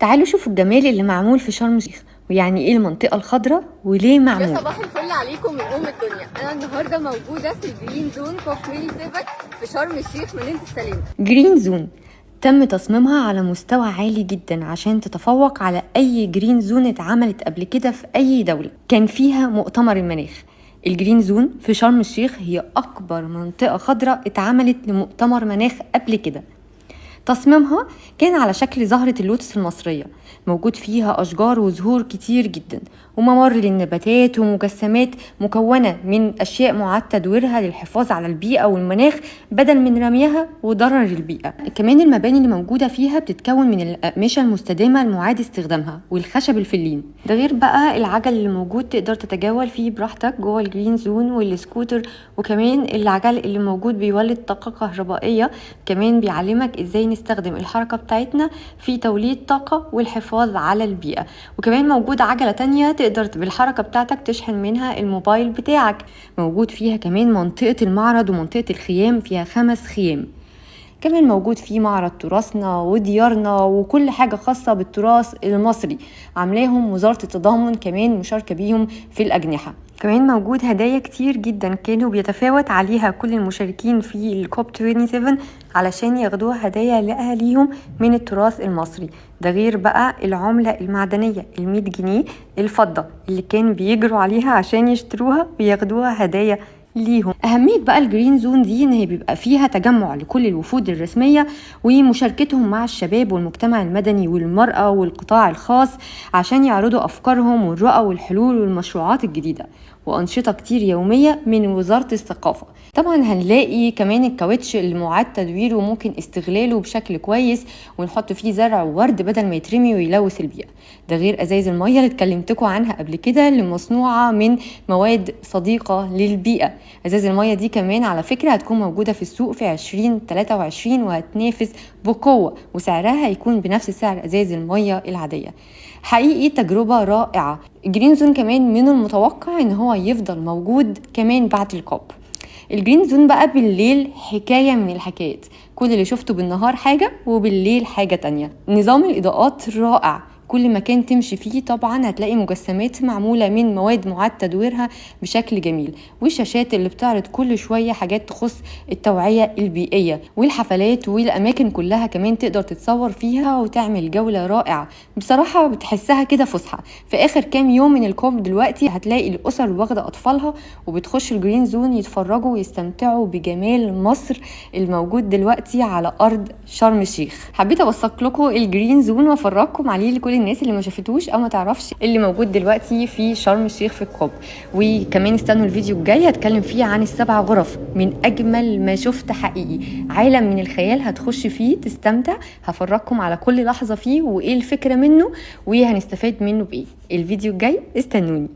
تعالوا شوفوا الجمال اللي معمول في شرم الشيخ، ويعني ايه المنطقة الخضراء وليه معمول. يا صباح الفل عليكم من الدنيا. انا النهارده موجوده في الجرين زون كوب 27 في شرم الشيخ مدينه السلام. جرين زون تم تصميمها على مستوى عالي جدا عشان تتفوق على اي جرين زون اتعملت قبل كده في اي دولة كان فيها مؤتمر المناخ. الجرين زون في شرم الشيخ هي اكبر منطقة خضراء اتعملت لمؤتمر مناخ قبل كده. تصميمها كان على شكل زهرة اللوتس المصرية، موجود فيها أشجار وزهور كتير جدا وممر للنباتات ومجسمات مكونة من أشياء معاد تدويرها للحفاظ على البيئة والمناخ بدل من رميها وضرر البيئة. كمان المباني اللي موجودة فيها بتتكون من الأقمشة المستدامة المعاد استخدامها والخشب الفلين. ده غير بقى العجل اللي موجود تقدر تتجول فيه براحتك جوه الجرين زون، والسكوتر، وكمان العجل اللي موجود بيولد طاقة كهربائية، كمان بيعلمك ازاي نستخدم الحركة بتاعتنا في توليد طاقة والحفاظ على البيئة. وكمان موجود عجلة تانية تقدر بالحركة بتاعتك تشحن منها الموبايل بتاعك. موجود فيها كمان منطقة المعرض ومنطقة الخيام، فيها 5 خيام. كمان موجود فيه معرض تراثنا وديارنا وكل حاجة خاصة بالتراث المصري عاملاهم وزارة التضامن كمان مشاركة بيهم في الأجنحة. كمان موجود هدايا كتير جدا كانوا بيتفاوت عليها كل المشاركين في الكوب 27 علشان ياخدوها هدايا لأهاليهم من التراث المصري. ده غير بقى العملة المعدنية 100 جنيه الفضة اللي كان بيجروا عليها عشان يشتروها وياخدوها هدايا ليهم. أهمية بقى الجرين زون دي إن هي بيبقى فيها تجمع لكل الوفود الرسمية ومشاركتهم مع الشباب والمجتمع المدني والمرأة والقطاع الخاص عشان يعرضوا أفكارهم والرؤى والحلول والمشروعات الجديدة، وأنشطة كتير يومية من وزارة الثقافة. طبعا هنلاقي كمان الكاوتش المعاد تدويره وممكن استغلاله بشكل كويس ونحط فيه زرع وورد بدل ما يترمي ويلوث البيئة. ده غير ازايز المية اللي اتكلمتكم عنها قبل كده اللي مصنوعة من مواد صديقة للبيئة. ازايز المية دي كمان على فكرة هتكون موجودة في السوق في 2023 وهتنافس بقوة، وسعرها هيكون بنفس سعر ازايز المية العادية. حقيقي تجربة رائعة. جرين زون كمان من المتوقع ان هو يفضل موجود كمان بعد الكوب. الجرين زون بقى بالليل حكاية من الحكايات، كل اللي شفته بالنهار حاجة وبالليل حاجة تانية. نظام الإضاءات رائع، كل مكان تمشي فيه طبعا هتلاقي مجسمات معمولة من مواد معاد تدويرها بشكل جميل، والشاشات اللي بتعرض كل شوية حاجات تخص التوعية البيئية، والحفلات والأماكن كلها كمان تقدر تتصور فيها وتعمل جولة رائعة. بصراحة بتحسها كده فسحة. في آخر كام يوم من الكوب دلوقتي هتلاقي الأسر واخدة أطفالها وبتخش الجرين زون يتفرجوا ويستمتعوا بجمال مصر الموجود دلوقتي على أرض شرم الشيخ. حبيت أوثق لكم الجرين زون وأفرجكم عليه لكل الناس اللي ما شافتوش او ما تعرفش اللي موجود دلوقتي في شرم الشيخ في الكوب. وكمان استنوا الفيديو الجاي هتكلم فيه عن ال7 غرف من اجمل ما شفت، حقيقي عالم من الخيال هتخش فيه تستمتع. هفرجكم على كل لحظة فيه وايه الفكرة منه وهنستفاد منه بايه. الفيديو الجاي استنوني.